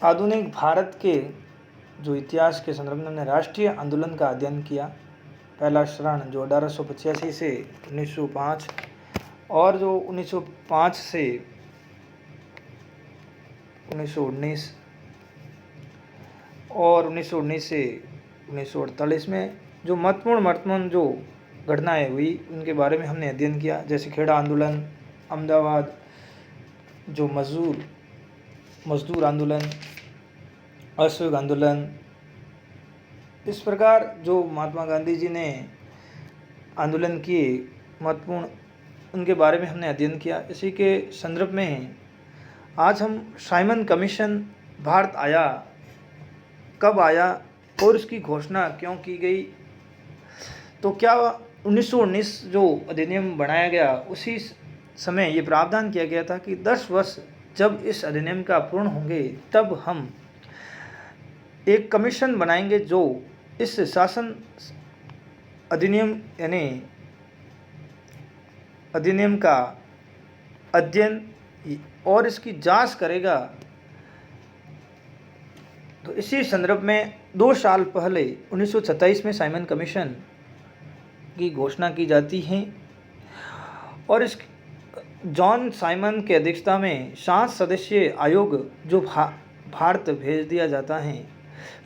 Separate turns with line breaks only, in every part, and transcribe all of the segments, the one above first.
आधुनिक भारत के जो इतिहास के संदर्भ में हमने राष्ट्रीय आंदोलन का अध्ययन किया। पहला चरण जो 1885 से 1905 और जो 1905 से 1919 और 1919 से 1948 में जो महत्वपूर्ण जो घटनाएं हुई उनके बारे में हमने अध्ययन किया, जैसे खेड़ा आंदोलन, अहमदाबाद जो मजदूर आंदोलन, असहयोग आंदोलन। इस प्रकार जो महात्मा गांधी जी ने आंदोलन किए महत्वपूर्ण, उनके बारे में हमने अध्ययन किया। इसी के संदर्भ में आज हम साइमन कमीशन भारत आया, कब आया और उसकी घोषणा क्यों की गई, तो क्या 1919 जो अधिनियम बनाया गया उसी समय ये प्रावधान किया गया था कि 10 वर्ष जब इस अधिनियम का पूर्ण होंगे तब हम एक कमीशन बनाएंगे जो इस शासन अधिनियम यानी अधिनियम का अध्ययन और इसकी जांच करेगा। तो इसी संदर्भ में 2 साल पहले 1927 में साइमन कमीशन की घोषणा की जाती है और इस जॉन साइमन की अध्यक्षता में 7 सदस्यीय आयोग जो भारत भेज दिया जाता है,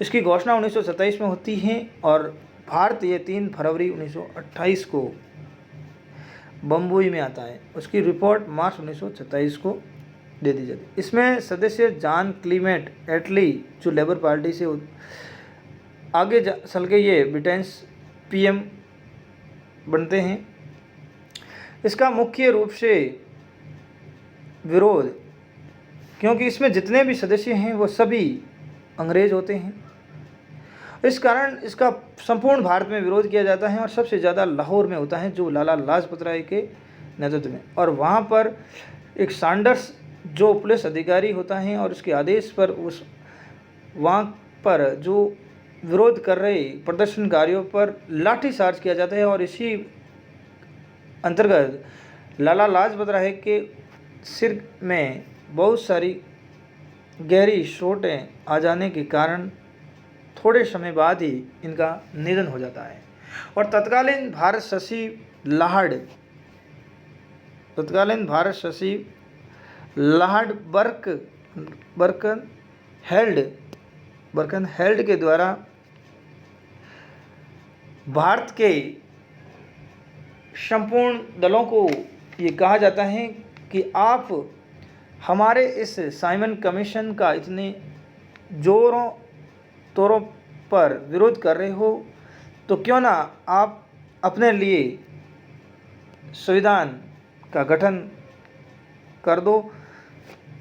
इसकी घोषणा 1927 में होती है और भारत ये 3 फरवरी 1928 को बम्बई में आता है। उसकी रिपोर्ट मार्च 1927 को दे दी जाती है। इसमें सदस्य जॉन क्लीमेट एटली जो लेबर पार्टी से आगे चल के ये ब्रिटेन्स पीएम बनते हैं। इसका मुख्य रूप से विरोध, क्योंकि इसमें जितने भी सदस्य हैं वो सभी अंग्रेज होते हैं, इस कारण इसका संपूर्ण भारत में विरोध किया जाता है और सबसे ज़्यादा लाहौर में होता है जो लाला लाजपत राय के नेतृत्व में। और वहाँ पर एक सैंडर्स जो पुलिस अधिकारी होता है और उसके आदेश पर उस वहाँ पर जो विरोध कर रहे प्रदर्शनकारियों पर लाठीचार्ज किया जाता है और इसी अंतर्गत लाला लाजपत राय के सिर में बहुत सारी गहरी चोटें आ जाने के कारण थोड़े समय बाद ही इनका निधन हो जाता है। और तत्कालीन भारत सचिव लॉर्ड बर्कनहेल्ड के द्वारा भारत के संपूर्ण दलों को ये कहा जाता है कि आप हमारे इस साइमन कमीशन का इतने जोरों तौरों पर विरोध कर रहे हो, तो क्यों ना आप अपने लिए संविधान का गठन कर दो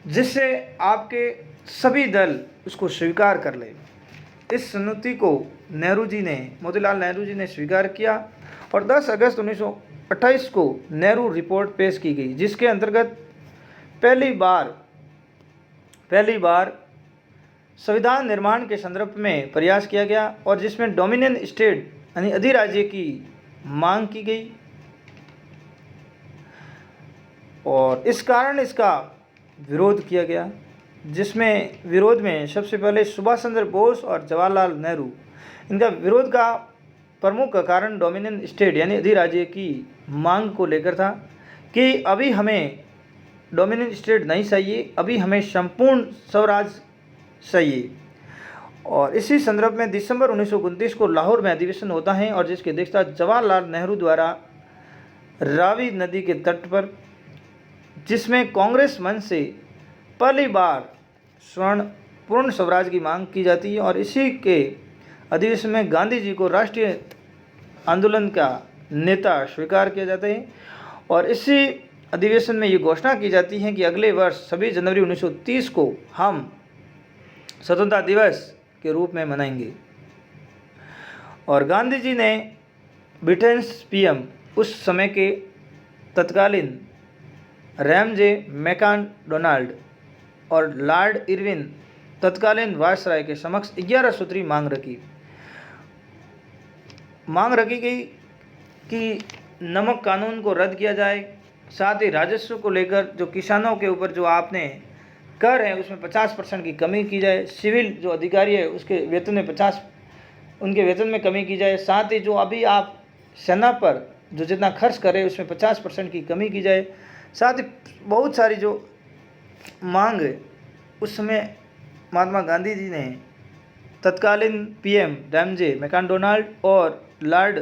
जिससे आपके सभी दल उसको स्वीकार कर ले। इस सुनौती को मोतीलाल नेहरू जी ने स्वीकार किया और 10 अगस्त 1928 को नेहरू रिपोर्ट पेश की गई, जिसके अंतर्गत पहली बार संविधान निर्माण के संदर्भ में प्रयास किया गया और जिसमें डोमिनियन स्टेट यानी अधिराज्य की मांग की गई। और इस कारण इसका विरोध किया गया, जिसमें विरोध में सबसे पहले सुभाष चंद्र बोस और जवाहरलाल नेहरू, इनका विरोध का प्रमुख कारण डोमिनियन स्टेट यानी अधिराज्य की मांग को लेकर था कि अभी हमें डोमिनियन स्टेट नहीं चाहिए, अभी हमें संपूर्ण स्वराज चाहिए। और इसी संदर्भ में दिसंबर 1929 को लाहौर में अधिवेशन होता है और जिसकी अध्यक्षता जवाहरलाल नेहरू द्वारा रावी नदी के तट पर, जिसमें कांग्रेस मंच से पहली बार पूर्ण स्वराज की मांग की जाती है। और इसी के अधिवेशन में गांधी जी को राष्ट्रीय आंदोलन का नेता स्वीकार किया जाता है और इसी अधिवेशन में ये घोषणा की जाती है कि अगले वर्ष 26 जनवरी 1930 को हम स्वतंत्रता दिवस के रूप में मनाएंगे। और गांधी जी ने ब्रिटेन्स पीएम उस समय के तत्कालीन रैमजे मैकडोनाल्ड और लॉर्ड इरविन तत्कालीन वायसराय के समक्ष 11 सूत्री मांग रखी गई कि नमक कानून को रद्द किया जाए, साथ ही राजस्व को लेकर जो किसानों के ऊपर जो आपने कर है उसमें 50% की कमी की जाए, सिविल जो अधिकारी है उसके वेतन में उनके वेतन में कमी की जाए, साथ ही जो अभी आप सेना पर जो जितना खर्च करें उसमें 50% की कमी की जाए। साथ ही बहुत सारी जो मांग है उस समय महात्मा गांधी जी ने तत्कालीन पीएम रैमजे मैकडोनाल्ड और लॉर्ड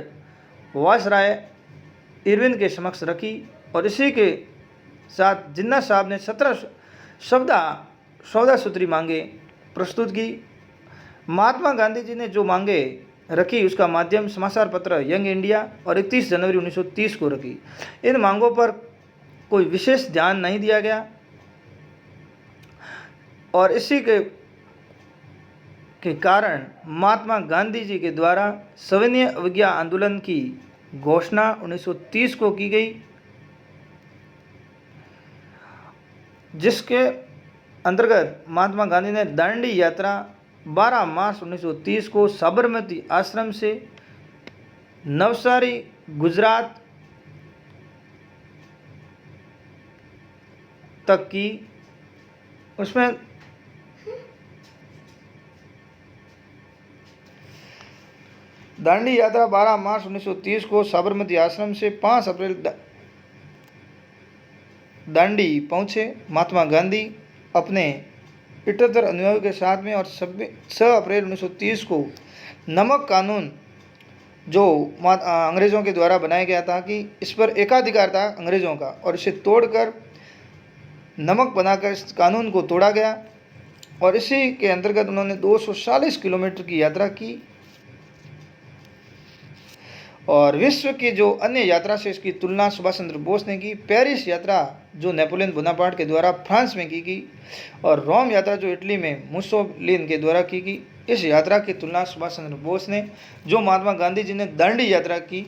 वायसराय इरविन के समक्ष रखी और इसी के साथ जिन्ना साहब ने 17 14 सूत्री मांगे प्रस्तुत की। महात्मा गांधी जी ने जो मांगे रखी उसका माध्यम समाचार पत्र यंग इंडिया और 31 जनवरी 1930 को रखी। इन मांगों पर कोई विशेष ध्यान नहीं दिया गया और इसी के कारण महात्मा गांधी जी के द्वारा सविनय अवज्ञा आंदोलन की घोषणा 1930 को की गई, जिसके अंतर्गत महात्मा गांधी ने दांडी यात्रा 12 मार्च 1930 को साबरमती आश्रम से नवसारी गुजरात तक की। उसमें दांडी यात्रा 12 मार्च 1930 को साबरमती आश्रम से 5 अप्रैल दांडी पहुंचे। महात्मा गांधी अपने 78 अनुयायियों के साथ में और 6 अप्रैल 1930 को नमक कानून जो अंग्रेज़ों के द्वारा बनाया गया था कि इस पर एकाधिकार था अंग्रेज़ों का और इसे तोड़कर नमक बनाकर इस कानून को तोड़ा गया और इसी के अंतर्गत उन्होंने 240 किलोमीटर की यात्रा की और विश्व की जो अन्य यात्रा से इसकी तुलना सुभाष चंद्र बोस ने की। पेरिस यात्रा जो नेपोलियन बोनापार्ट के द्वारा फ्रांस में की गई और रोम यात्रा जो इटली में मुसोलिनी के द्वारा की गई। इस यात्रा की तुलना सुभाष चंद्र बोस ने जो महात्मा गांधी जी ने दांडी यात्रा की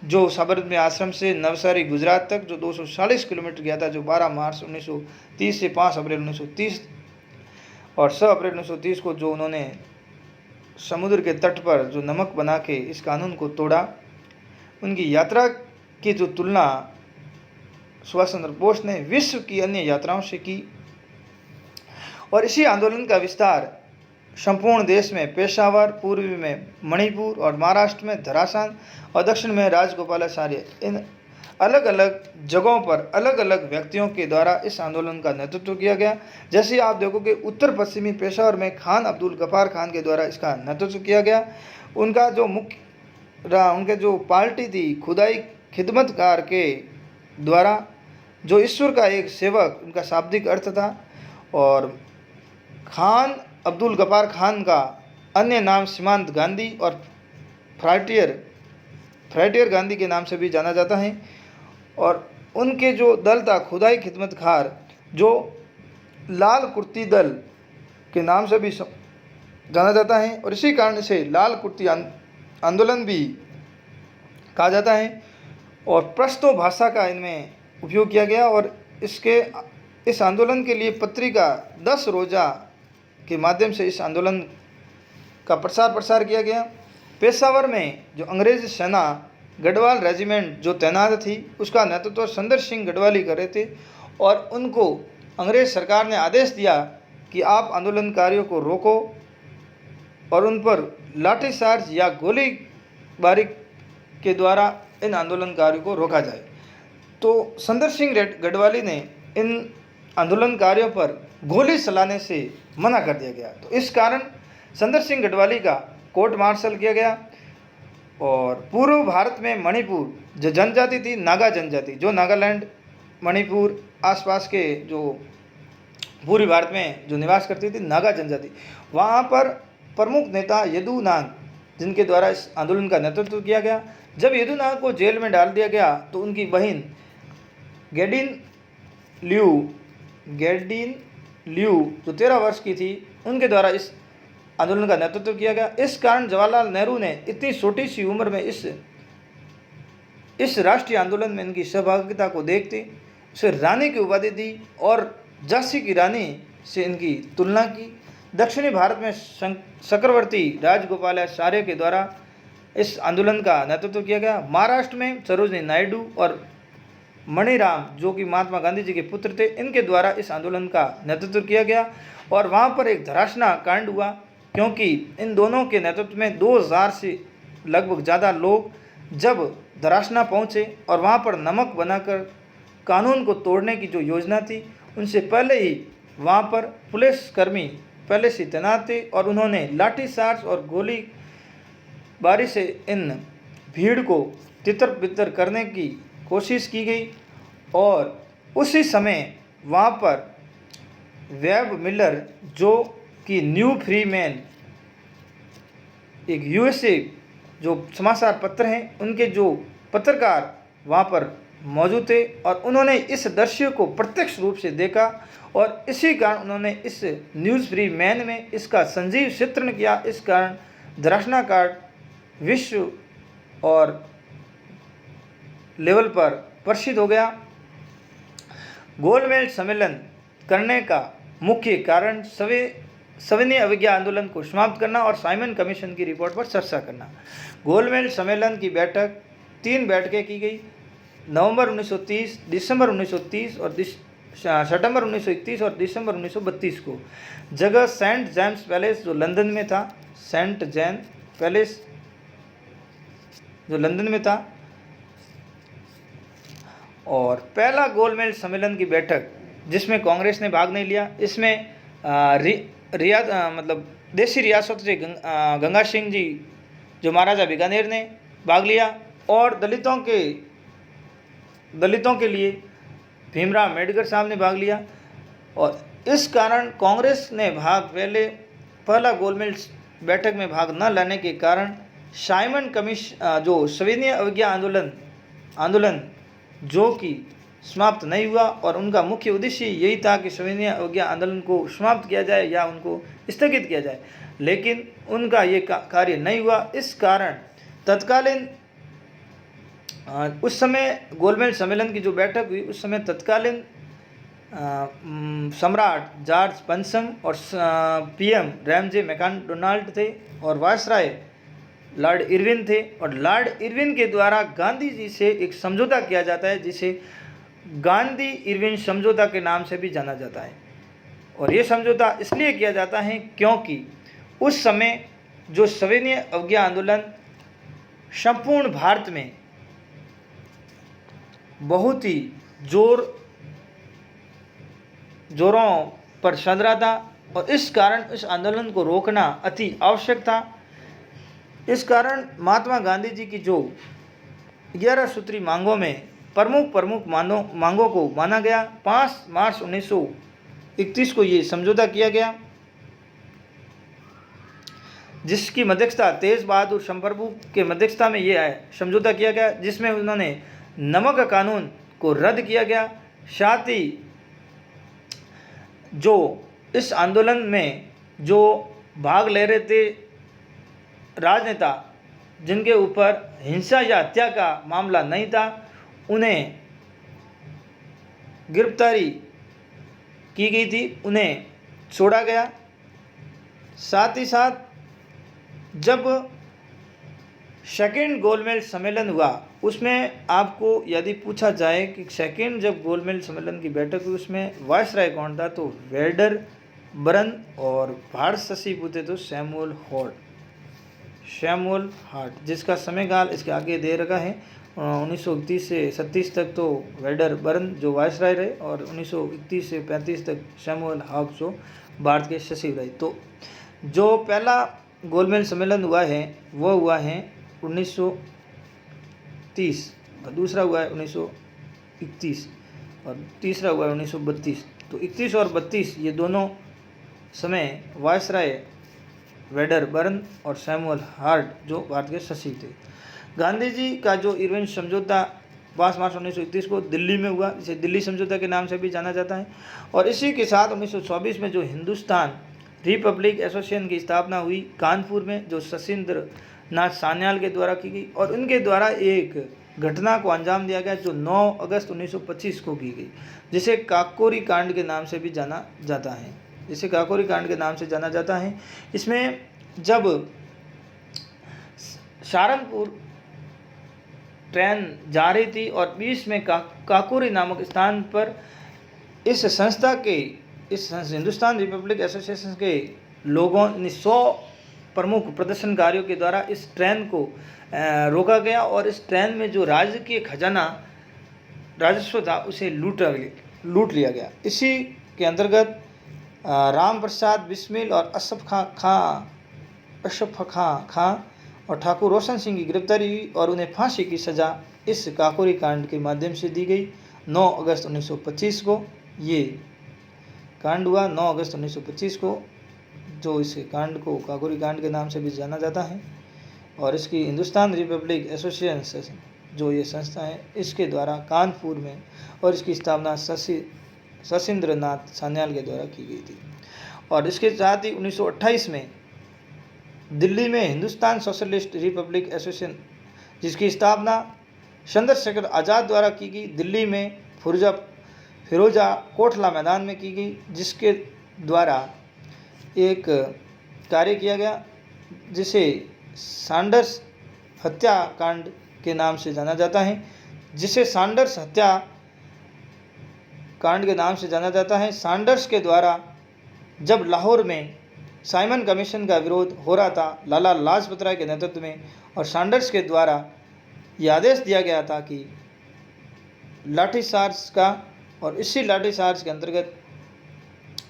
जो साबरमती आश्रम से नवसारी गुजरात तक जो 240 किलोमीटर गया था, जो 12 मार्च 1930 से 5 अप्रैल 1930 और 6 अप्रैल 1930 को जो उन्होंने समुद्र के तट पर जो नमक बना के इस कानून को तोड़ा, उनकी यात्रा की जो तुलना सुभाष चंद्र बोस ने विश्व की अन्य यात्राओं से की। और इसी आंदोलन का विस्तार संपूर्ण देश में पेशावर, पूर्वी में मणिपुर और महाराष्ट्र में धरासान और दक्षिण में राजगोपालाचार्य, इन अलग अलग जगहों पर अलग अलग व्यक्तियों के द्वारा इस आंदोलन का नेतृत्व किया गया। जैसे आप देखोगे उत्तर पश्चिमी पेशावर में खान अब्दुल गफ्फार खान के द्वारा इसका नेतृत्व किया गया। उनका जो उनके जो पार्टी थी खुदाई खिदमतकार के द्वारा, जो ईश्वर का एक सेवक उनका शाब्दिक अर्थ था। और खान अब्दुल गफ्फार खान का अन्य नाम सीमांत गांधी और फ्राइटियर गांधी के नाम से भी जाना जाता है। और उनके जो दल था खुदाई खिदमतकार, जो लाल कुर्ती दल के नाम से भी जाना जाता है और इसी कारण से लाल कुर्ती आंदोलन भी कहा जाता है। और पश्तो भाषा का इनमें उपयोग किया गया और इस आंदोलन के लिए पत्रिका 10 रोज़ा के माध्यम से इस आंदोलन का प्रसार किया गया। पेशावर में जो अंग्रेज़ सेना गढ़वाल रेजिमेंट जो तैनात थी उसका नेतृत्व सुंदर सिंह गढ़वाली कर रहे थे और उनको अंग्रेज़ सरकार ने आदेश दिया कि आप आंदोलनकारियों को रोको और उन पर लाठीचार्ज या गोलीबारी के द्वारा इन आंदोलनकारियों को रोका जाए। तो सुंदर सिंह गढ़वाली ने इन आंदोलनकारियों पर गोली चलाने से मना कर दिया गया। तो इस कारण सुंदर सिंह गढ़वाली का कोर्ट मार्शल किया गया। और पूर्व भारत में मणिपुर जो जनजाति थी नागा जनजाति, जो नागालैंड मणिपुर आसपास के जो पूर्वी भारत में जो निवास करती थी नागा जनजाति, वहाँ पर प्रमुख नेता यदु नाग जिनके द्वारा इस आंदोलन का नेतृत्व किया गया। जब यदु नाग को जेल में डाल दिया गया तो उनकी बहन गेडिन ल्यू जो 13 वर्ष की थी उनके द्वारा इस आंदोलन का नेतृत्व किया गया। इस कारण जवाहरलाल नेहरू ने इतनी छोटी सी उम्र में इस राष्ट्रीय आंदोलन में इनकी सहभागिता को देखते उसे रानी की उपाधि दी और झांसी की रानी से इनकी तुलना की। दक्षिणी भारत में चक्रवर्ती राजगोपालाचार्य के द्वारा इस आंदोलन का नेतृत्व किया गया। महाराष्ट्र में सरोजिनी नायडू और मणिराम जो कि महात्मा गांधी जी के पुत्र थे, इनके द्वारा इस आंदोलन का नेतृत्व किया गया। और वहाँ पर एक धराशना कांड हुआ, क्योंकि इन दोनों के नेतृत्व में 2000 से लगभग ज़्यादा लोग जब धराशना पहुँचे और वहाँ पर नमक बनाकर कानून को तोड़ने की जो योजना थी, उनसे पहले ही वहाँ पर पुलिसकर्मी पहले से तैनात थे और उन्होंने लाठीचार्ज और गोलीबारी से इन भीड़ को तितर बितर करने की कोशिश की गई। और उसी समय वहाँ पर वेब मिलर जो कि न्यू फ्री मैन एक यूएसए जो समाचार पत्र हैं, उनके जो पत्रकार वहाँ पर मौजूद थे और उन्होंने इस दृश्य को प्रत्यक्ष रूप से देखा और इसी कारण उन्होंने इस न्यूज़ फ्री मैन में इसका संजीव चित्रण किया। इस कारण धराशना कांड विश्व और लेवल पर प्रसिद्ध हो गया। गोलमेज सम्मेलन करने का मुख्य कारण सविनय अवज्ञा आंदोलन को समाप्त करना और साइमन कमीशन की रिपोर्ट पर चर्चा करना। गोलमेज सम्मेलन की बैठक 3 बैठकें की गई, नवंबर 1930, दिसंबर 1930 और सितंबर 1931 और दिसंबर 1932 को। जगह सेंट जेम्स पैलेस जो लंदन में था, सेंट जेन पैलेस जो लंदन में था। और पहला गोलमेज सम्मेलन की बैठक जिसमें कांग्रेस ने भाग नहीं लिया, इसमें मतलब देसी रियासत से गंगा सिंह जी जो महाराजा बीकानेर ने भाग लिया और दलितों के लिए भीमराव अम्बेडकर साहब ने भाग लिया। और इस कारण कांग्रेस ने पहला गोलमेज बैठक में भाग न लेने के कारण साइमन कमीशन जो सविनय अवज्ञा आंदोलन जो कि समाप्त नहीं हुआ और उनका मुख्य उद्देश्य यही था कि सविनय अवज्ञा आंदोलन को समाप्त किया जाए या उनको स्थगित किया जाए, लेकिन उनका ये कार्य नहीं हुआ। इस कारण तत्कालीन उस समय गोलमेज सम्मेलन की जो बैठक हुई, उस समय तत्कालीन सम्राट जॉर्ज पंचम और पीएम रैमजे मैकडोनाल्ड थे और वायसराय लॉर्ड इरविन थे। और लॉर्ड इरविन के द्वारा गांधी जी से एक समझौता किया जाता है जिसे गांधी इरविन समझौता के नाम से भी जाना जाता है। और ये समझौता इसलिए किया जाता है क्योंकि उस समय जो सविनय अवज्ञा आंदोलन संपूर्ण भारत में बहुत ही जोरों पर चल रहा था और इस कारण इस आंदोलन को रोकना अति आवश्यक था। इस कारण महात्मा गांधी जी की जो 11 सूत्री मांगों में प्रमुख मांगों को माना गया। 5 मार्च 1931 को ये समझौता किया गया, जिसकी मध्यक्षता तेज बहादुर संप्रभु के मध्यक्षता में ये समझौता किया गया, जिसमें उन्होंने नमक कानून को रद्द किया गया। साथ ही जो इस आंदोलन में जो भाग ले रहे थे राजनेता जिनके ऊपर हिंसा या हत्या का मामला नहीं था, उन्हें गिरफ्तारी की गई थी, उन्हें छोड़ा गया। साथ ही साथ जब सेकेंड गोलमेज सम्मेलन हुआ, उसमें आपको यदि पूछा जाए कि सेकेंड जब गोलमेज सम्मेलन की बैठक हुई उसमें वायसराय कौन था, तो वेडर बरन और भारत सचिव थे तो सैमुअल हार्ट, जिसका समयकाल इसके आगे दे रखा है 1931 से 37 तक तो वेडर बर्न जो वायसराय रहे और 1931 से 35 तक सैमुअल हार्ट जो भारत के सचिव रहे। तो जो पहला गोलमेज सम्मेलन हुआ है वो हुआ है 1930 और दूसरा हुआ है 1931 और तीसरा हुआ है 1932। तो 31 और 32 ये दोनों समय वायसराय वेडर बर्न और सैमुअल हार्ट जो भारत के सचिव थे। गांधी जी का जो इरविन समझौता 5 मार्च 1931 को दिल्ली में हुआ, इसे दिल्ली समझौता के नाम से भी जाना जाता है। और इसी के साथ 1924 में जो हिंदुस्तान रिपब्लिक एसोसिएशन की स्थापना हुई कानपुर में, जो सशिंद्र नाथ सान्याल के द्वारा की गई और उनके द्वारा एक घटना को अंजाम दिया गया जो 9 अगस्त 1925 को की गई, जिसे काकोरी कांड के नाम से भी जाना जाता है। इसमें जब सहारनपुर ट्रेन जा रही थी और बीच में काकोरी नामक स्थान पर इस संस्था के हिंदुस्तान रिपब्लिक एसोसिएशन के लोगों ने 100 प्रमुख प्रदर्शनकारियों के द्वारा इस ट्रेन को रोका गया और इस ट्रेन में जो राज्य के खजाना राजस्व था उसे लूट लिया गया। इसी के अंतर्गत राम प्रसाद बिस्मिल और अशरफ खां और ठाकुर रोशन सिंह की गिरफ्तारी हुई और उन्हें फांसी की सज़ा इस काकोरी कांड के माध्यम से दी गई। 9 अगस्त 1925 को ये कांड हुआ। 9 अगस्त 1925 को जो इस कांड को काकोरी कांड के नाम से भी जाना जाता है और इसकी हिंदुस्तान रिपब्लिक एसोसिएशन जो ये संस्था है इसके द्वारा कानपुर में और इसकी स्थापना शशीन्द्र नाथ सान्याल के द्वारा की गई थी। और इसके साथ ही 1928 में दिल्ली में हिंदुस्तान सोशलिस्ट रिपब्लिक एसोसिएशन जिसकी स्थापना चंद्रशेखर आज़ाद द्वारा की गई, दिल्ली में फिरोजा कोटला मैदान में की गई, जिसके द्वारा एक कार्य किया गया जिसे सैंडर्स हत्याकांड के नाम से जाना जाता है। सैंडर्स के द्वारा जब लाहौर में साइमन कमीशन का विरोध हो रहा था लाला लाजपत राय के नेतृत्व में, और सैंडर्स के द्वारा यह आदेश दिया गया था कि लाठीचार्ज का, और इसी लाठीचार्ज के अंतर्गत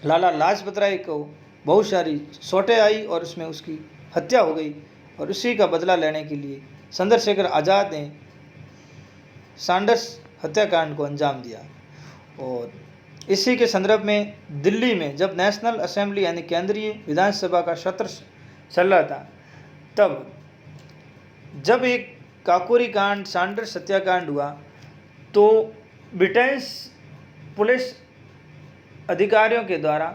लाला लाजपत राय को बहुत सारी चोटें आई और उसमें उसकी हत्या हो गई। और उसी का बदला लेने के लिए चंद्रशेखर आज़ाद ने सैंडर्स हत्याकांड को अंजाम दिया। और इसी के संदर्भ में दिल्ली में जब नेशनल असेंबली यानी केंद्रीय विधानसभा का सत्र चल रहा था, तब जब एक काकोरी कांड सैंडर्स हत्याकांड हुआ तो ब्रिटेन पुलिस अधिकारियों के द्वारा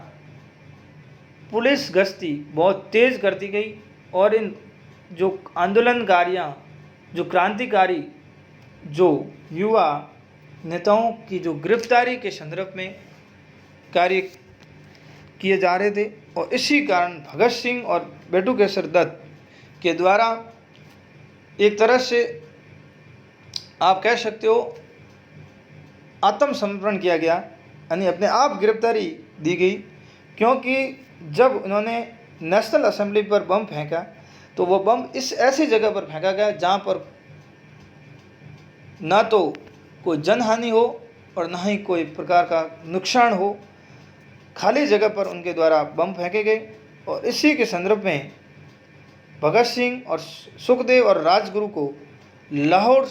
पुलिस गश्ती बहुत तेज़ कर दी गई और इन जो आंदोलनकारियाँ, जो क्रांतिकारी, जो युवा नेताओं की जो गिरफ्तारी के संदर्भ में कार्य किए जा रहे थे। और इसी कारण भगत सिंह और बटुकेश्वर दत्त के द्वारा एक तरह से आप कह सकते हो आत्मसमर्पण किया गया, यानी अपने आप गिरफ्तारी दी गई, क्योंकि जब उन्होंने नेशनल असेंबली पर बम फेंका तो वो बम इस ऐसी जगह पर फेंका गया जहाँ पर ना तो कोई जनहानि हो और ना ही कोई प्रकार का नुकसान हो, खाली जगह पर उनके द्वारा बम फेंके गए। और इसी के संदर्भ में भगत सिंह और सुखदेव और राजगुरु को लाहौर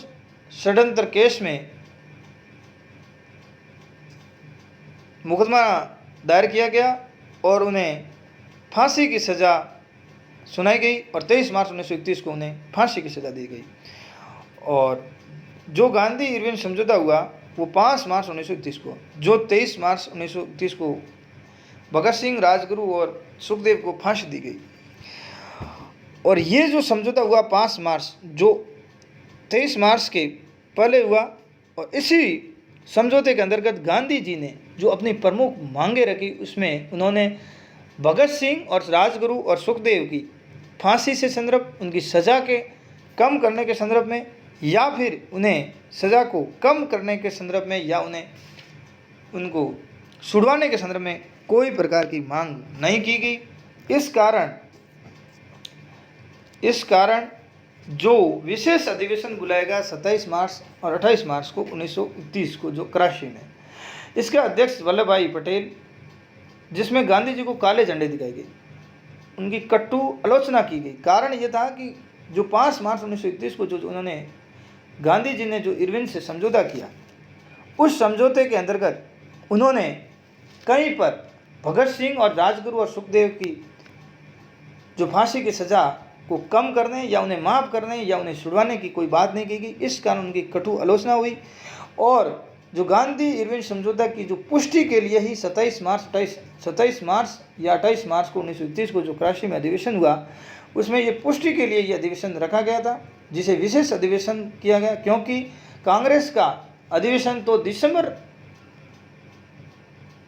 षड्यंत्र केस में मुकदमा दायर किया गया और उन्हें फांसी की सज़ा सुनाई गई और 23 मार्च 1931 को उन्हें फांसी की सज़ा दी गई। और जो गांधी इरविन समझौता हुआ वो 5 मार्च 1931 को, जो 23 मार्च 1931 को भगत सिंह, राजगुरु और सुखदेव को फांसी दी गई। और ये जो समझौता हुआ 5 मार्च, जो 23 मार्च के पहले हुआ, और इसी समझौते के अंतर्गत गांधी जी ने जो अपनी प्रमुख मांगे रखी उसमें उन्होंने भगत सिंह और राजगुरु और सुखदेव की फांसी से संदर्भ, उनकी सज़ा के कम करने के संदर्भ में, या फिर उन्हें सज़ा को कम करने के संदर्भ में, या उनको छुड़वाने के संदर्भ में कोई प्रकार की मांग नहीं की गई। इस कारण जो विशेष अधिवेशन बुलाया गया 27 मार्च और 28 मार्च को 1931 को, जो कराची में, इसके अध्यक्ष वल्लभ भाई पटेल, जिसमें गांधी जी को काले झंडे दिखाए गए, उनकी कट्टू आलोचना की गई। कारण ये था कि जो 5 मार्च 1931 को जो उन्होंने गांधी जी ने जो इरविन से समझौता किया, उस समझौते के अंतर्गत उन्होंने कहीं पर भगत सिंह और राजगुरु और सुखदेव की जो फांसी की सज़ा को कम करने या उन्हें माफ़ करने या उन्हें छुड़वाने की कोई बात नहीं की गई। इस कारण उनकी कटु आलोचना हुई। और जो गांधी इरविन समझौता की जो पुष्टि के लिए ही 27 मार्च या 28 मार्च को 1931 को जो कराची में अधिवेशन हुआ, उसमें ये पुष्टि के लिए ये अधिवेशन रखा गया था, जिसे विशेष अधिवेशन किया गया, क्योंकि कांग्रेस का अधिवेशन तो दिसंबर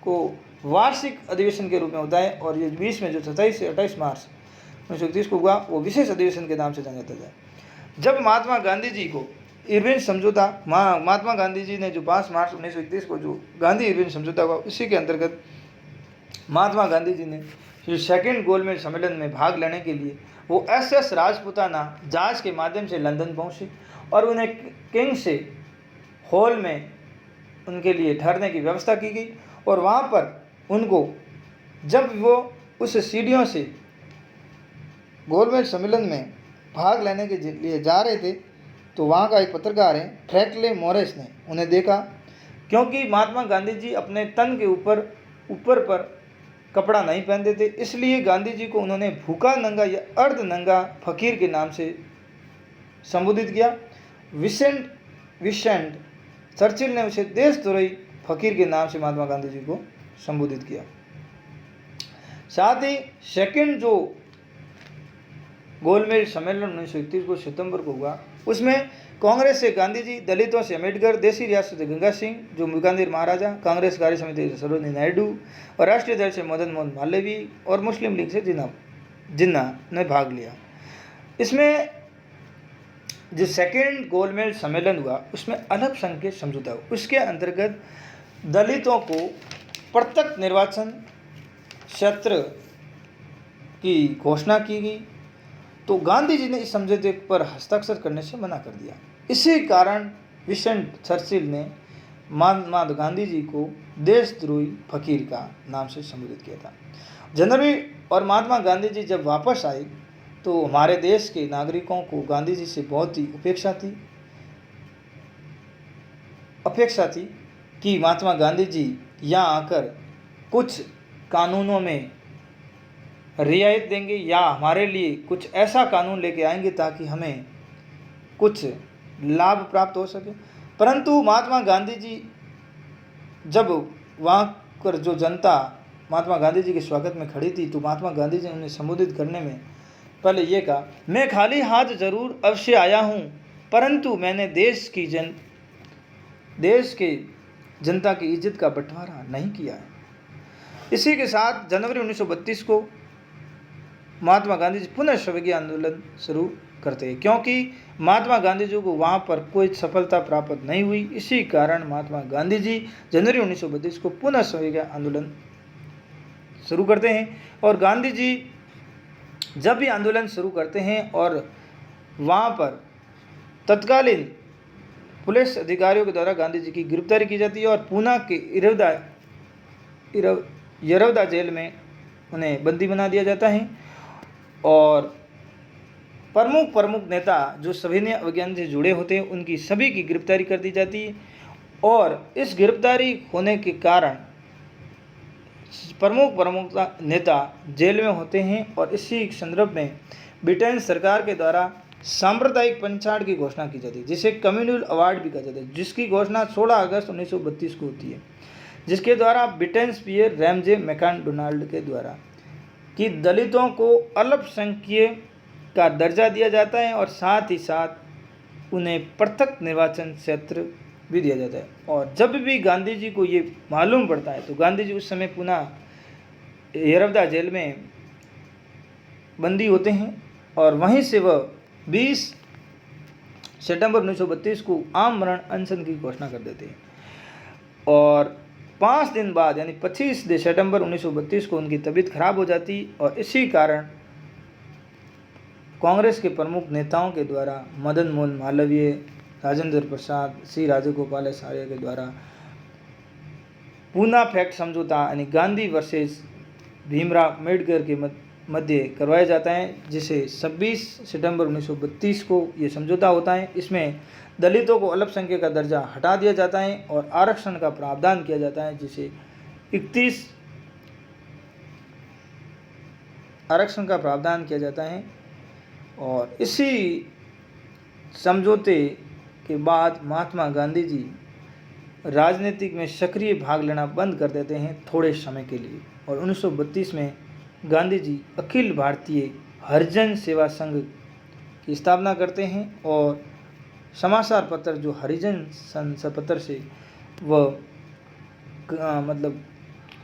को वार्षिक अधिवेशन के रूप में होता है, और ये बीच में जो 27 से 28 मार्च 1931 को हुआ वो विशेष अधिवेशन के नाम से जाना जाता है। जब महात्मा गांधी जी को इरविन समझौता, महात्मा गांधी जी ने जो 5 मार्च 1931 को जो गांधी इरविन समझौता हुआ, उसी के अंतर्गत महात्मा गांधी जी ने जो सेकंड गोलमेज सम्मेलन में भाग लेने के लिए वो SS राजपुताना जहाज के माध्यम से लंदन पहुंचे और उन्हें किंग से हॉल में उनके लिए ठहरने की व्यवस्था की गई। और वहाँ पर उनको, जब वो उस सीढ़ियों से गोलमेज सम्मेलन में भाग लेने के लिए जा रहे थे, तो वहाँ का एक पत्रकार है फ्रैंकलिन मॉरिस ने उन्हें देखा। क्योंकि महात्मा गांधी जी अपने तन के ऊपर पर कपड़ा नहीं पहनते थे, इसलिए गांधी जी को उन्होंने भूखा नंगा या अर्ध नंगा फकीर के नाम से संबोधित किया। विंस्टन चर्चिल ने उसे देशद्रोही फकीर के नाम से महात्मा गांधी जी को संबोधित किया। साथ ही सेकंड जो गोलमेज सम्मेलन 1931 को सितंबर को हुआ, उसमें कांग्रेस से गांधी जी, दलितों से अम्बेडकर, देसी रियासत से गंगा सिंह जो बीकानेर महाराजा, कांग्रेस कार्य समिति से सरोजिनी नायडू और राष्ट्रीय दल से मदन मोहन मालवीय और मुस्लिम लीग से जिन्ना ने भाग लिया। इसमें जो सेकेंड गोलमेज सम्मेलन हुआ उसमें अल्पसंख्यक समझौता हुआ। उसके अंतर्गत दलितों को प्रत्यक्ष निर्वाचन क्षेत्र की घोषणा की गई, तो गांधी जी ने इस समझौते पर हस्ताक्षर करने से मना कर दिया। इसी कारण विंस्टन चर्चिल ने महात्मा गांधी जी को देशद्रोही फकीर का नाम से संबोधित किया था। जनवरी और महात्मा गांधी जी जब वापस आए तो हमारे देश के नागरिकों को गांधी जी से बहुत ही अपेक्षा थी कि महात्मा गांधी जी यहाँ आकर कुछ कानूनों में रियायत देंगे या हमारे लिए कुछ ऐसा कानून लेके आएंगे ताकि हमें कुछ लाभ प्राप्त हो सके। परंतु महात्मा गांधी जी जब वहाँ पर जो जनता महात्मा गांधी जी के स्वागत में खड़ी थी, तो महात्मा गांधी जी ने उन्हें संबोधित करने में पहले ये कहा, मैं खाली हाथ जरूर अवश्य आया हूँ, परंतु मैंने देश के जनता की इज्जत का बंटवारा नहीं किया है। इसी के साथ जनवरी 1932 को महात्मा गांधी जी पुनः स्वविज्ञ आंदोलन शुरू करते हैं, क्योंकि महात्मा गांधी जी को वहाँ पर कोई सफलता प्राप्त नहीं हुई। इसी कारण महात्मा गांधी जी जनवरी 1932 को पुनः स्वविज्ञ आंदोलन शुरू करते हैं। और गांधी जी जब भी आंदोलन शुरू करते हैं और वहाँ पर तत्कालीन पुलिस अधिकारियों के द्वारा गांधी जी की गिरफ्तारी की जाती है और पूना के यरवदा जेल में उन्हें बंदी बना दिया जाता है। और प्रमुख नेता जो सविनय अभियान से जुड़े होते हैं उनकी सभी की गिरफ्तारी कर दी जाती है। और इस गिरफ्तारी होने के कारण प्रमुख नेता जेल में होते हैं। और इसी संदर्भ में ब्रिटेन सरकार के द्वारा सांप्रदायिक पंचायत की घोषणा की जाती है, जिसे कम्युनल अवार्ड भी कहा जाता है, जिसकी घोषणा 16 अगस्त 1932 को होती है, जिसके द्वारा ब्रिटेन स्पीयर रैमजे मैकडोनाल्ड के द्वारा कि दलितों को अल्पसंख्यक का दर्जा दिया जाता है और साथ ही साथ उन्हें प्रत्यक्ष निर्वाचन क्षेत्र भी दिया जाता है। और जब भी गांधी जी को ये मालूम पड़ता है तो गांधी जी उस समय पुनः यरवदा जेल में बंदी होते हैं और वहीं से वह 20 सितंबर 1932 को आम मरण अनशन की घोषणा कर देते हैं। और 5 दिन बाद यानी 25 सितंबर 1932 को उनकी तबीयत खराब हो जाती और इसी कारण कांग्रेस के प्रमुख नेताओं के द्वारा मदन मोहन मालवीय, राजेंद्र प्रसाद, सी राजगोपालाचारी के द्वारा पूना फैक्ट समझौता यानी गांधी वर्सेस भीमराव अम्बेडकर के मध्य करवाया जाता है, जिसे 26 सितंबर 1932 को ये समझौता होता है। इसमें दलितों को अल्पसंख्यक का दर्जा हटा दिया जाता है और आरक्षण का प्रावधान किया जाता है, जिसे 31 आरक्षण का प्रावधान किया जाता है। और इसी समझौते के बाद महात्मा गांधी जी राजनीतिक में सक्रिय भाग लेना बंद कर देते हैं थोड़े समय के लिए। और 1932 में गांधी जी अखिल भारतीय हरिजन सेवा संघ की स्थापना करते हैं और समाचार पत्र जो हरिजन पत्र से वह मतलब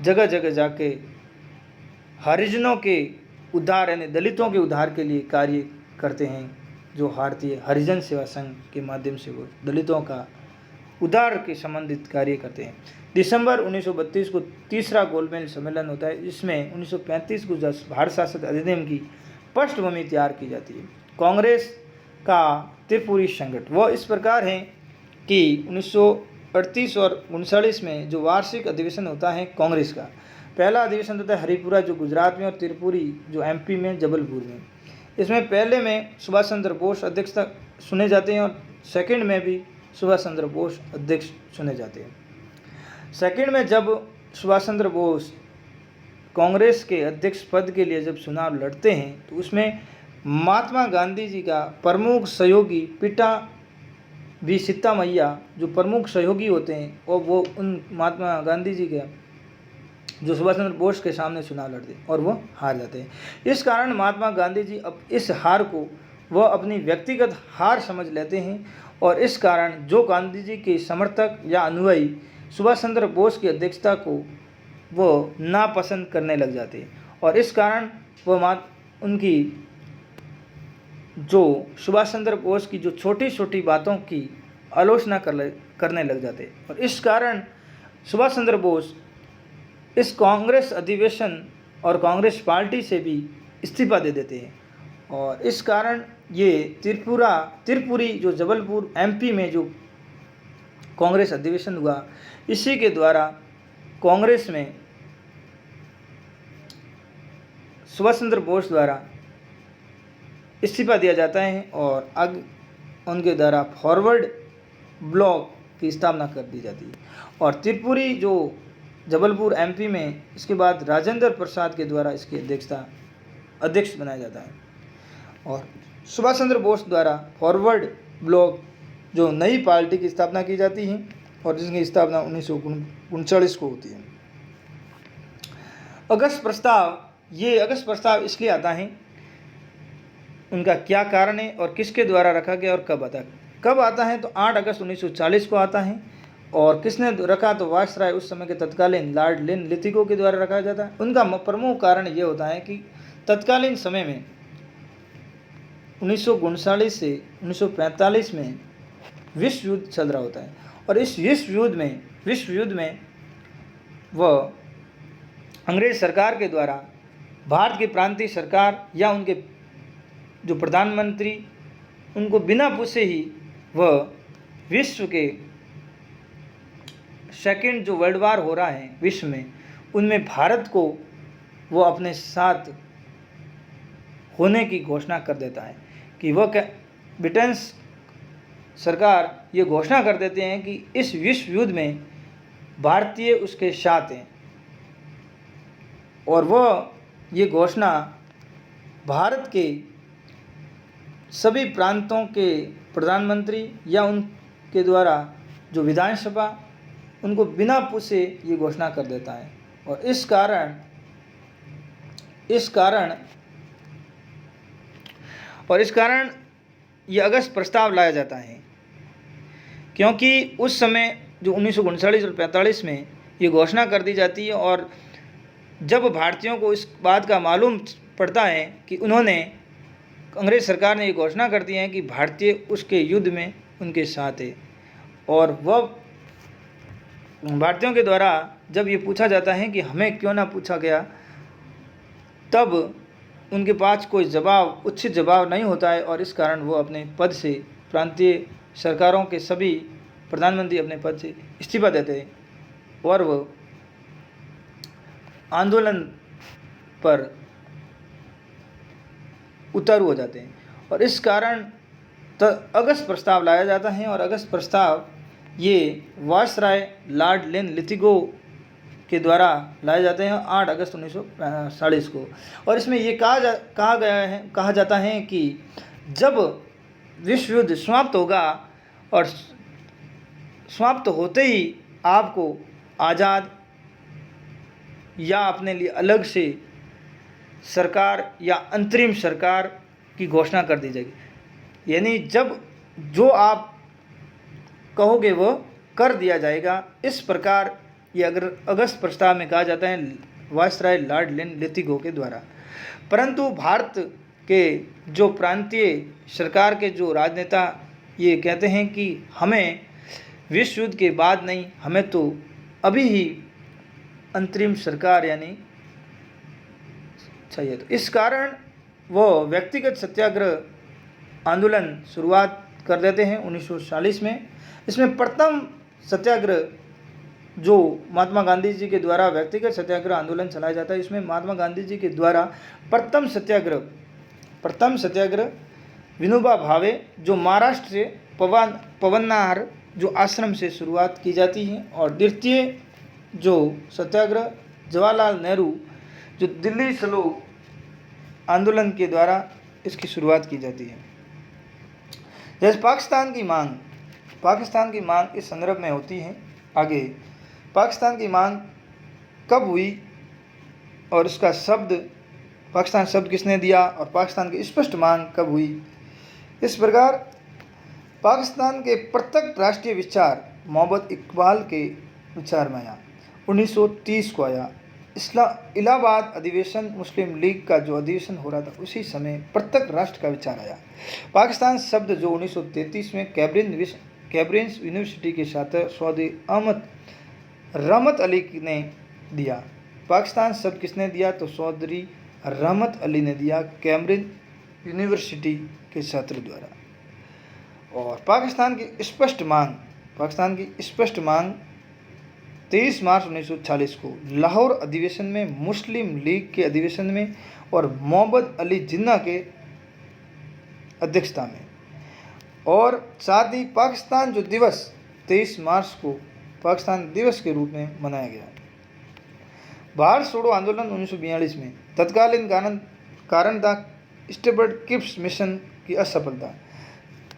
जगह जगह जाके हरिजनों के उद्धार यानी दलितों के उद्धार के लिए कार्य करते हैं। जो भारतीय हरिजन सेवा संघ के माध्यम से वो दलितों का उद्धार के संबंधित कार्य करते हैं। दिसंबर 1932 को तीसरा गोलमेज सम्मेलन होता है, जिसमें 1935 को भारत शासन अधिनियम की पृष्ठभूमि तैयार की जाती है। कांग्रेस का त्रिपुरी संगठन वो इस प्रकार है कि 1938 और 1939 में जो वार्षिक अधिवेशन होता है कांग्रेस का, पहला अधिवेशन होता है हरिपुरा जो गुजरात में और त्रिपुरी जो एमपी में जबलपुर में। इसमें पहले में सुभाष चंद्र बोस अध्यक्षता सुने जाते हैं और सेकंड में भी सुभाष चंद्र बोस अध्यक्ष चुने जाते हैं। सेकंड में जब सुभाष चंद्र बोस कांग्रेस के अध्यक्ष पद के लिए जब चुनाव लड़ते हैं तो उसमें महात्मा गांधी जी का प्रमुख सहयोगी पिता भी सीता मैया जो प्रमुख सहयोगी होते हैं और वो उन महात्मा गांधी जी के जो सुभाष चंद्र बोस के सामने चुनाव लड़ते हैं और वो हार जाते हैं। इस कारण महात्मा गांधी जी अब इस हार को वह अपनी व्यक्तिगत हार समझ लेते हैं और इस कारण जो गांधी जी के समर्थक या अनुयायी सुभाष चंद्र बोस की अध्यक्षता को वो नापसंद करने लग जाते हैं और इस कारण वह उनकी जो सुभाष चंद्र बोस की जो छोटी छोटी बातों की आलोचना करने लग जाते और इस कारण सुभाष चंद्र बोस इस कांग्रेस अधिवेशन और कांग्रेस पार्टी से भी इस्तीफा दे देते हैं और इस कारण ये त्रिपुरी जो जबलपुर एमपी में जो कांग्रेस अधिवेशन हुआ, इसी के द्वारा कांग्रेस में सुभाष चंद्र बोस द्वारा इस्तीफा दिया जाता है और उनके द्वारा फॉरवर्ड ब्लॉक की स्थापना कर दी जाती है और त्रिपुरी जो जबलपुर एमपी में इसके बाद राजेंद्र प्रसाद के द्वारा इसकी अध्यक्ष बनाया जाता है और सुभाष चंद्र बोस द्वारा फॉरवर्ड ब्लॉक जो नई पार्टी की स्थापना की जाती है और जिसकी स्थापना 1939 को होती है। अगस्त प्रस्ताव इसलिए आता है, उनका क्या कारण है और किसके द्वारा रखा गया और कब आता है तो 8 अगस्त 1940 को आता है और किसने रखा तो वायसराय उस समय के तत्कालीन लॉर्ड लिथिगो के द्वारा रखा जाता है। उनका प्रमुख कारण ये होता है कि तत्कालीन समय में 1939 से 1945 में विश्व युद्ध चल रहा होता है और इस विश्व युद्ध में वह अंग्रेज सरकार के द्वारा भारत की प्रांतीय सरकार या उनके जो प्रधानमंत्री उनको बिना पूछे ही वह विश्व के सेकेंड जो वर्ल्ड वार हो रहा है विश्व में, उनमें भारत को वो अपने साथ होने की घोषणा कर देता है कि वह ब्रिटेन सरकार ये घोषणा कर देते हैं कि इस विश्व युद्ध में भारतीय उसके साथ हैं और वह ये घोषणा भारत के सभी प्रांतों के प्रधानमंत्री या उनके द्वारा जो विधानसभा उनको बिना पूछे ये घोषणा कर देता है और इस कारण ये अगस्त प्रस्ताव लाया जाता है क्योंकि उस समय जो 1939 और 45 में ये घोषणा कर दी जाती है और जब भारतीयों को इस बात का मालूम पड़ता है कि उन्होंने अंग्रेज सरकार ने ये घोषणा कर दी है कि भारतीय उसके युद्ध में उनके साथ है और वह भारतीयों के द्वारा जब ये पूछा जाता है कि हमें क्यों ना पूछा गया, तब उनके पास कोई उचित जवाब नहीं होता है और इस कारण वो अपने पद से प्रांतीय सरकारों के सभी प्रधानमंत्री अपने पद से इस्तीफा देते हैं और वो आंदोलन पर उतारू हो जाते हैं और इस कारण अगस्त प्रस्ताव लाया जाता है और अगस्त प्रस्ताव ये वायसराय लॉर्ड लिथिगो के द्वारा लाए जाते हैं 8 अगस्त 1940 को और इसमें ये कहा जाता है कि जब विश्व युद्ध समाप्त होगा और समाप्त होते ही आपको आज़ाद या अपने लिए अलग से सरकार या अंतरिम सरकार की घोषणा कर दी जाएगी, यानी जब जो आप कहोगे वो कर दिया जाएगा। इस प्रकार ये अगर अगस्त प्रस्ताव में कहा जाता है वायसराय लॉर्ड लिथिगो के द्वारा। परंतु भारत के जो प्रांतीय सरकार के जो राजनेता ये कहते हैं कि हमें विश्व युद्ध के बाद नहीं, हमें तो अभी ही अंतरिम सरकार यानी चाहिए। तो इस कारण वो व्यक्तिगत सत्याग्रह आंदोलन शुरुआत कर देते हैं 1940 में। इसमें प्रथम सत्याग्रह जो महात्मा गांधी जी के द्वारा व्यक्तिगत सत्याग्रह आंदोलन चलाया जाता है, इसमें महात्मा गांधी जी के द्वारा प्रथम सत्याग्रह विनोबा भावे जो महाराष्ट्र से पवनार जो आश्रम से शुरुआत की जाती है, और द्वितीय जो सत्याग्रह जवाहरलाल नेहरू जो दिल्ली चलो आंदोलन के द्वारा इसकी शुरुआत की जाती है। जैसे पाकिस्तान की मांग इस संदर्भ में होती है। आगे पाकिस्तान की मांग कब हुई और इसका शब्द पाकिस्तान शब्द किसने दिया और पाकिस्तान की स्पष्ट मांग कब हुई। इस प्रकार पाकिस्तान के प्रत्यक्ष राष्ट्रीय विचार मोहम्मद इकबाल के विचार में आया, 1930 को आया। इलाहाबाद अधिवेशन मुस्लिम लीग का जो अधिवेशन हो रहा था उसी समय प्रत्यक्ष राष्ट्र का विचार आया। पाकिस्तान शब्द जो 1933 में कैम्ब्रिज यूनिवर्सिटी के छात्र सऊदी अहमद रहमत अली ने दिया। पाकिस्तान शब्द किसने दिया तो चौधरी रहमत अली ने दिया कैम्ब्रिज यूनिवर्सिटी के छात्र द्वारा। और पाकिस्तान की स्पष्ट मांग 23 मार्च 1940 को लाहौर अधिवेशन में मुस्लिम लीग के अधिवेशन में और मोहम्मद अली जिन्ना के अध्यक्षता में, और साथ ही पाकिस्तान जो दिवस 23 मार्च को पाकिस्तान दिवस के रूप में मनाया गया। भारत छोड़ो आंदोलन 1942 में तत्कालीन कारण था स्टेबर्ड क्रिप्स मिशन की असफलता।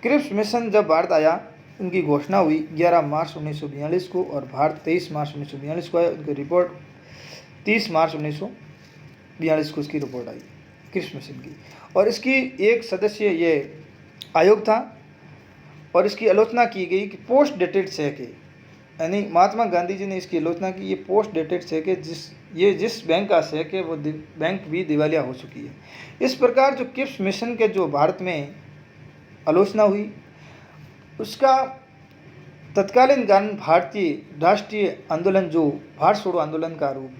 क्रिप्स मिशन जब भारत आया उनकी घोषणा हुई 11 मार्च 1942 को और भारत 23 मार्च 1942 को आया। उनकी रिपोर्ट 30 मार्च 1942 को उसकी रिपोर्ट आई क्रिप्स मिशन की, और इसकी एक सदस्यीय ये आयोग था और इसकी आलोचना की गई कि पोस्ट डेटेड चेक है, यानी महात्मा गांधी जी ने इसकी आलोचना की ये पोस्ट डेटेड चेक है, जिस बैंक का चेक है वो बैंक भी दिवालिया हो चुकी है। इस प्रकार जो क्रिप्स मिशन के जो भारत में आलोचना हुई उसका तत्कालीन कारण भारतीय राष्ट्रीय आंदोलन जो भारत छोड़ो आंदोलन का रूप,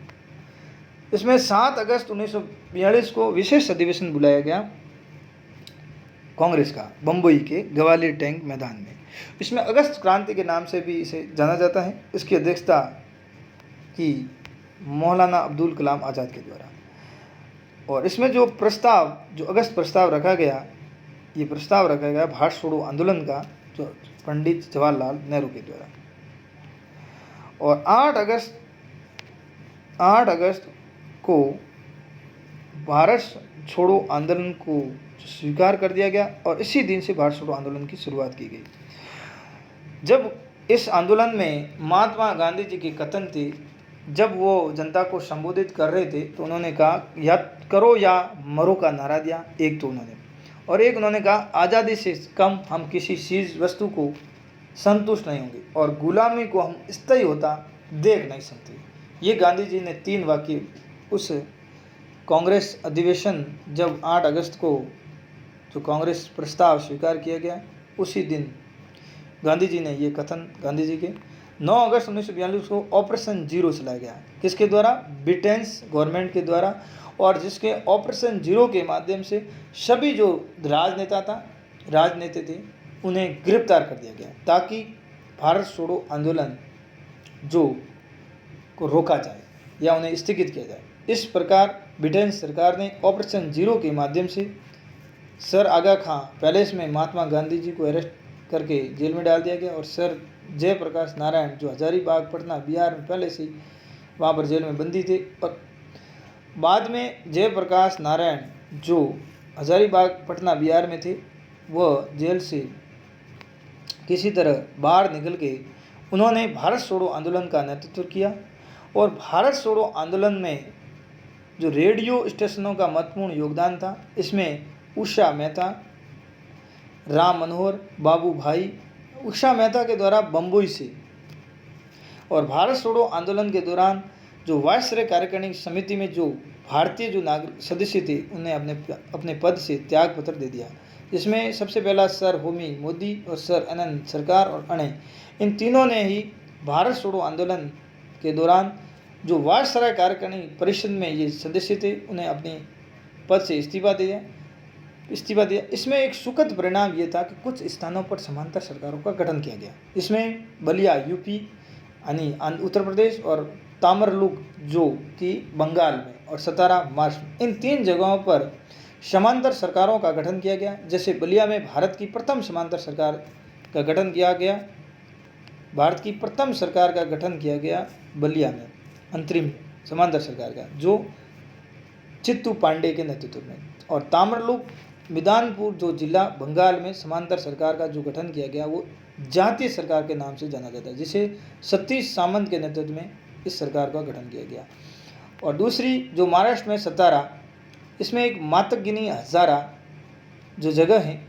इसमें 7 अगस्त 1942 को विशेष अधिवेशन बुलाया गया कांग्रेस का बम्बई के ग्वालियर टैंक मैदान में। इसमें अगस्त क्रांति के नाम से भी इसे जाना जाता है। इसकी अध्यक्षता की मौलाना अब्दुल कलाम आज़ाद के द्वारा, और इसमें जो अगस्त प्रस्ताव रखा गया, ये प्रस्ताव रखा गया भारत छोड़ो आंदोलन का जो पंडित जवाहरलाल नेहरू के द्वारा। और 8 अगस्त को भारत छोड़ो आंदोलन को स्वीकार कर दिया गया और इसी दिन से भारत छोड़ो आंदोलन की शुरुआत की गई। जब इस आंदोलन में महात्मा गांधी जी के कथन थे, जब वो जनता को संबोधित कर रहे थे तो उन्होंने कहा या करो या मरो का नारा दिया एक तो उन्होंने, और एक उन्होंने कहा आज़ादी से कम हम किसी चीज़ वस्तु को संतुष्ट नहीं होंगे और गुलामी को हम स्थायी होता देख नहीं सकते। ये गांधी जी ने 3 वाक्य उस कांग्रेस अधिवेशन जब 8 अगस्त को जो कांग्रेस प्रस्ताव स्वीकार किया गया उसी दिन गांधी जी ने ये कथन गांधी जी के 9 अगस्त 1942 को ऑपरेशन जीरो चलाया गया। किसके द्वारा? ब्रिटेन्स गवर्नमेंट के द्वारा, और जिसके ऑपरेशन जीरो के माध्यम से सभी जो राजनेता थे उन्हें गिरफ्तार कर दिया गया ताकि भारत छोड़ो आंदोलन जो को रोका जाए या उन्हें स्थगित किया जाए। इस प्रकार ब्रिटेन सरकार ने ऑपरेशन जीरो के माध्यम से सर आगा खां पैलेस में महात्मा गांधी जी को अरेस्ट करके जेल में डाल दिया गया, और सर जयप्रकाश नारायण जो हजारीबाग पटना बिहार में पहले से वहाँ पर जेल में बंदी थे, और बाद में जयप्रकाश नारायण जो हजारीबाग पटना बिहार में थे वह जेल से किसी तरह बाहर निकल के उन्होंने भारत छोड़ो आंदोलन का नेतृत्व किया। और भारत छोड़ो आंदोलन में जो रेडियो स्टेशनों का महत्वपूर्ण योगदान था, इसमें उषा मेहता, राम मनोहर, बाबू भाई, उषा मेहता के द्वारा बम्बई से, और भारत छोड़ो आंदोलन के दौरान जो वायसराय कार्यकारिणी समिति में जो भारतीय जो नागरिक सदस्य थे उन्हें अपने पद से त्याग पत्र दे दिया, जिसमें सबसे पहला सर होमी मोदी और सर आनंद सरकार और अणे, इन तीनों ने ही भारत छोड़ो आंदोलन के दौरान जो वायसराय कार्यकारिणी परिषद में ये सदस्य थे उन्हें अपने पद से इस्तीफा दिया। इसमें एक सुखद परिणाम ये था कि कुछ स्थानों पर समांतर सरकारों का गठन किया गया। इसमें बलिया यूपी यानी उत्तर प्रदेश और तामरलुक जो कि बंगाल में और सतारा महाराष्ट्र, इन 3 जगहों पर समांतर सरकारों का गठन किया गया। जैसे बलिया में भारत की प्रथम समांतर सरकार का गठन किया गया, बलिया में अंतरिम समांतर सरकार का, जो चित्तू पांडे के नेतृत्व में। और ताम्रलुक मिदानपुर जो जिला बंगाल में समांतर सरकार का जो गठन किया गया वो जातीय सरकार के नाम से जाना जाता है, जिसे सतीश सामंत के नेतृत्व में इस सरकार का गठन किया गया। और दूसरी जो महाराष्ट्र में सतारा, इसमें एक मातकगिनी हजारा जो जगह है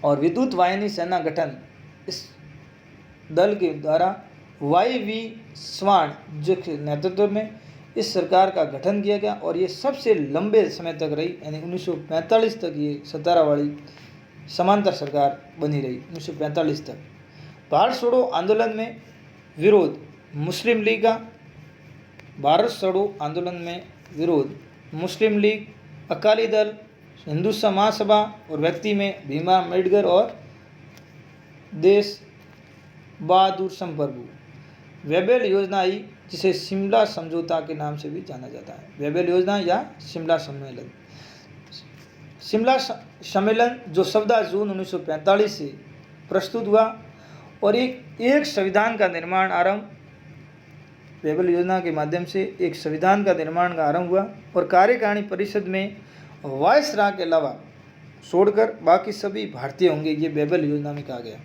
और विद्युत वाहिनी सेना गठन, इस दल के द्वारा YV स्वान जो के नेतृत्व में इस सरकार का गठन किया गया। और ये सबसे लंबे समय तक रही, यानी 1945 तक ये सतारा वाली समांतर सरकार बनी रही, 1945 तक। भारत छोड़ो आंदोलन में विरोध मुस्लिम लीग का, भारत छोड़ो आंदोलन में विरोध मुस्लिम लीग, अकाली दल, हिंदू महासभा और व्यक्ति में भीमा अम्बेडकर और देश बहादुर संप्रभु। वेबेल योजना आई, जिसे शिमला समझौता के नाम से भी जाना जाता है, वेबेल योजना या शिमला सम्मेलन। शिमला सम्मेलन जो 14 जून 1945 से प्रस्तुत हुआ और एक संविधान का निर्माण आरंभ, वेबेल योजना के माध्यम से एक संविधान का निर्माण का आरंभ हुआ। और कार्यकारिणी परिषद में वायसराय के अलावा छोड़कर बाकी सभी भारतीय होंगे, ये वेबेल योजना में कहा गया।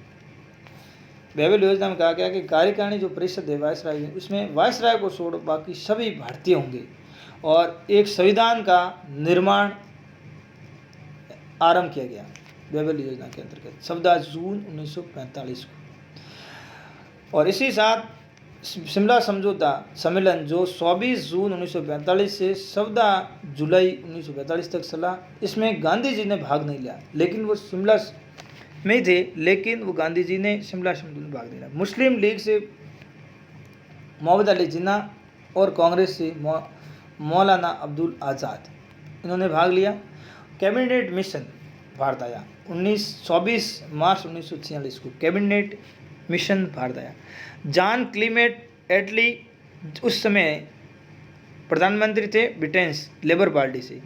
वेबेल योजना में कहा गया कि कार्यकारिणी जो परिषद है वायसराय में, उसमें वायसराय को छोड़ बाकी सभी भारतीय होंगे और एक संविधान का निर्माण आरंभ किया गया वेबेल योजना के अंतर्गत 14 जून 1945 को। और इसी साथ शिमला समझौता सम्मेलन जो 24 जून 1945 से 14 जुलाई 1945 तक चला, इसमें गांधी जी ने भाग नहीं लिया, लेकिन वो शिमला में थे, लेकिन वो गांधी जी ने शिमला सम्मेलन में भाग लिया। मुस्लिम लीग से मोहम्मद अली जिन्ना और कांग्रेस से मौलाना अब्दुल आज़ाद, इन्होंने भाग लिया। कैबिनेट मिशन भारत आया 24 मार्च 1946 को, कैबिनेट मिशन भारत आया। जॉन क्लीमेट एटली उस समय प्रधानमंत्री थे ब्रिटेन लेबर पार्टी से,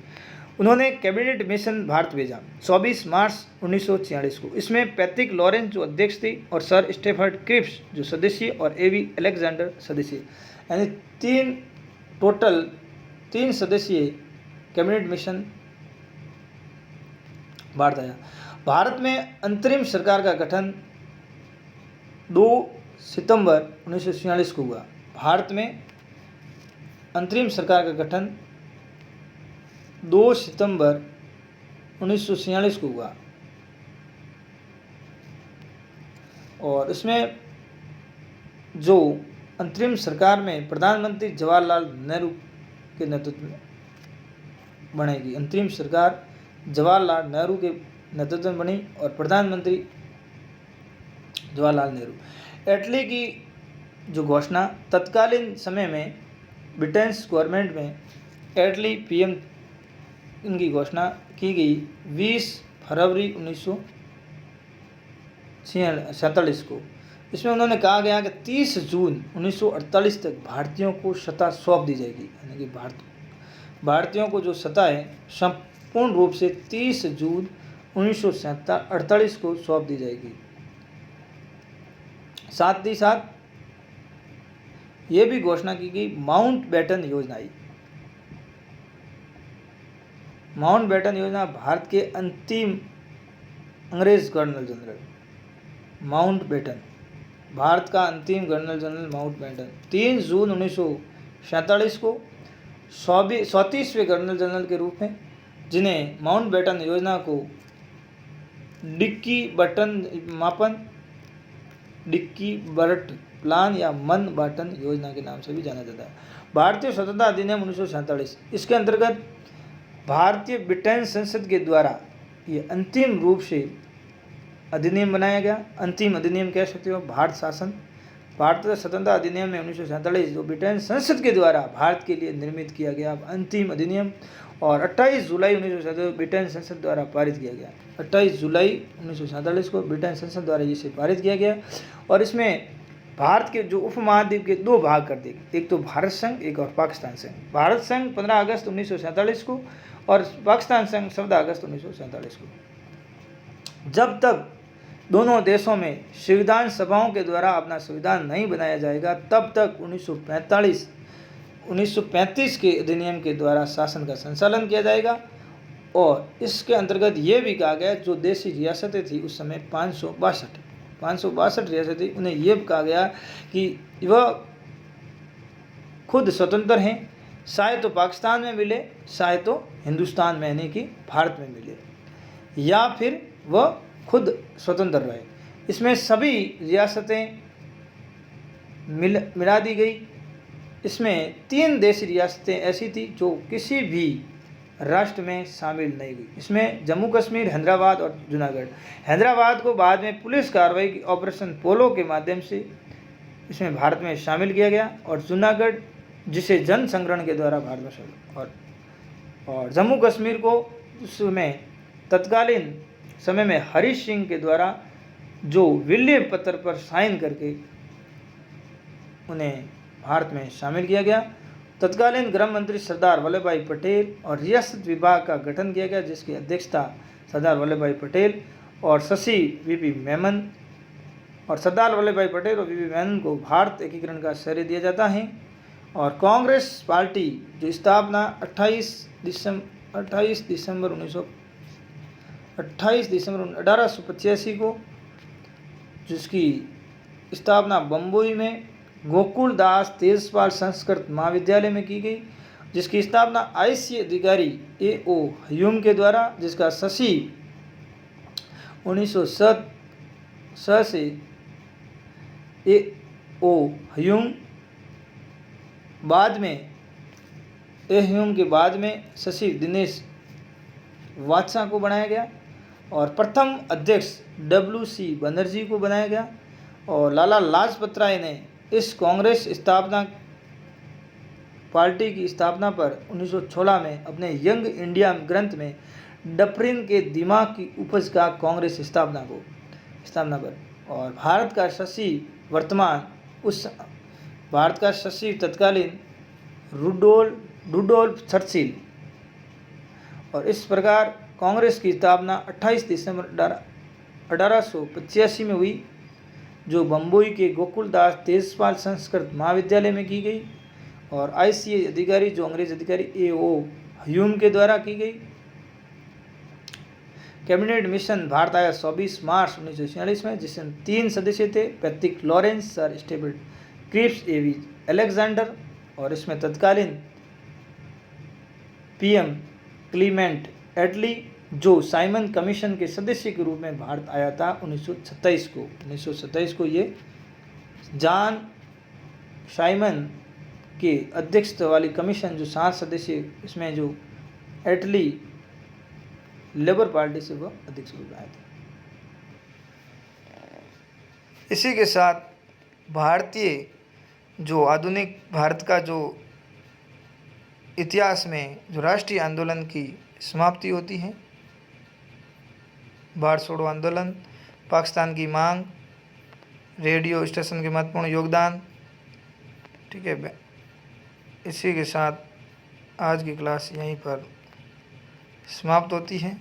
उन्होंने कैबिनेट मिशन भारत भेजा 24 मार्च 1946 को। इसमें पैट्रिक लॉरेंस जो अध्यक्ष थे और सर स्टेफर्ड क्रिप्स जो सदस्य और एवी अलेक्जेंडर सदस्य, यानी 3 सदस्यीय कैबिनेट मिशन भारत आया। भारत में अंतरिम सरकार का गठन 2 सितंबर 1946 को हुआ। भारत में अंतरिम सरकार का गठन 2 सितंबर 1946 को हुआ और इसमें जो अंतरिम सरकार में प्रधानमंत्री जवाहरलाल नेहरू के नेतृत्व में बनेगी। अंतरिम सरकार जवाहरलाल नेहरू के नेतृत्व में बनी और प्रधानमंत्री जवाहरलाल नेहरू। एटली की जो घोषणा तत्कालीन समय में ब्रिटेन गवर्नमेंट में एटली PM इनकी घोषणा की गई 20 फरवरी 1947 को। इसमें उन्होंने कहा गया कि 30 जून 1948 तक भारतीयों को सत्ता सौंप दी जाएगी, यानी कि भारतीयों को जो सत्ता है संपूर्ण रूप से 30 जून 1948 को सौंप दी जाएगी। साथ ही साथ ये भी घोषणा की गई माउंटबेटन योजना आई। माउंटबेटन योजना भारत के अंतिम अंग्रेज गवर्नर जनरल माउंटबेटन, भारत का अंतिम गवर्नर जनरल माउंटबेटन 3 जून 1947 को 34वें गवर्नर जनरल के रूप में, जिन्हें माउंटबेटन योजना को डिक्की बर्ट प्लान या मन बाटन योजना के नाम से भी जाना जाता है। भारतीय स्वतंत्रता अधिनियम 1947, इसके अंतर्गत भारतीय ब्रिटेन संसद के द्वारा ये अंतिम रूप से अधिनियम बनाया गया। अंतिम अधिनियम कह सकते हो। भारत शासन भारतीय स्वतंत्रता अधिनियम में 1947 जो ब्रिटेन संसद के द्वारा भारत के लिए निर्मित किया गया अंतिम अधिनियम, और 28 जुलाई 1947 ब्रिटेन संसद द्वारा पारित किया गया। 28 जुलाई 1947 को ब्रिटेन संसद द्वारा इसे पारित किया गया, और इसमें भारत के जो उपमहाद्वीप के दो भाग कर दिए, एक तो भारत संघ, एक और पाकिस्तान संघ। भारत संघ 15 अगस्त 1947 को और पाकिस्तान संघ 14 अगस्त 1947 को। जब तक दोनों देशों में संविधान सभाओं के द्वारा अपना संविधान नहीं बनाया जाएगा, तब तक 1935 के अधिनियम के द्वारा शासन का संचालन किया जाएगा। और इसके अंतर्गत ये भी कहा गया जो देशी रियासतें थी उस समय 562 रियासतें, उन्हें ये कहा गया कि वह खुद स्वतंत्र हैं, चाहे तो पाकिस्तान में मिले, चाहे तो हिंदुस्तान में यानी कि भारत में मिले, या फिर वह खुद स्वतंत्र रहे। इसमें सभी रियासतें मिला दी गई। इसमें 3 देशी रियासतें ऐसी थी जो किसी भी राष्ट्र में शामिल नहीं हुई। इसमें जम्मू कश्मीर, हैदराबाद और जूनागढ़। हैदराबाद को बाद में पुलिस कार्रवाई की ऑपरेशन पोलो के माध्यम से इसमें भारत में शामिल किया गया, और जूनागढ़ जिसे जन संग्रहण के द्वारा भारत में शामिल, और जम्मू कश्मीर को उसमें तत्कालीन समय में हरीश सिंह के द्वारा जो विल्य पत्र पर साइन करके उन्हें भारत में शामिल किया गया। तत्कालीन गृह मंत्री सरदार वल्लभ भाई पटेल और रियासत विभाग का गठन किया गया, जिसकी अध्यक्षता सरदार वल्लभ भाई पटेल और शशि वीपी मेनन, और सरदार वल्लभ भाई पटेल और वीपी मेनन को भारत एकीकरण का श्रेय दिया जाता है। और कांग्रेस पार्टी जो स्थापना 28 दिसंबर 1885 को, जिसकी स्थापना बम्बई में गोकुल दास तेजपाल संस्कृत महाविद्यालय में की गई, जिसकी स्थापना आईसीएस अधिकारी ए.ओ. ह्यूम के द्वारा, जिसका शशि 1907 से ए.ओ. ह्यूम बाद में ह्यूम के बाद में शशि दिनेश वात्सा को बनाया गया, और प्रथम अध्यक्ष W.C. बनर्जी को बनाया गया। और लाला लाजपत राय ने इस कांग्रेस स्थापना पार्टी की स्थापना पर 1916 में अपने यंग इंडिया ग्रंथ में डफरिन के दिमाग की उपज का कांग्रेस स्थापना पर, और भारत का शशि तत्कालीन रुडोल्फ चर्चिल। और इस प्रकार कांग्रेस की स्थापना 28 दिसंबर 1885 में हुई, जो बम्बई के गोकुल दास तेजपाल संस्कृत महाविद्यालय में की गई, और आईसीएस अधिकारी जो अंग्रेज अधिकारी ए.ओ. ह्यूम के द्वारा की गई। कैबिनेट मिशन भारत आया 24 मार्च 1946 में, जिसमें 3 सदस्य थे, Patrick Lawrence, sir Stephen Cripps, A V. Alexander, और इसमें तत्कालीन पीएम क्लीमेंट एटली जो साइमन कमीशन के सदस्य के रूप में भारत आया था 1927 को ये जॉन साइमन के अध्यक्षता वाली कमीशन जो 7 सदस्य, इसमें जो एटली लेबर पार्टी से वह अध्यक्ष रूप में आए थे। इसी के साथ भारतीय जो आधुनिक भारत का जो इतिहास में जो राष्ट्रीय आंदोलन की समाप्ति होती है। भारत छोड़ो आंदोलन, पाकिस्तान की मांग, रेडियो स्टेशन के महत्वपूर्ण योगदान। ठीक है, इसी के साथ आज की क्लास यहीं पर समाप्त होती है।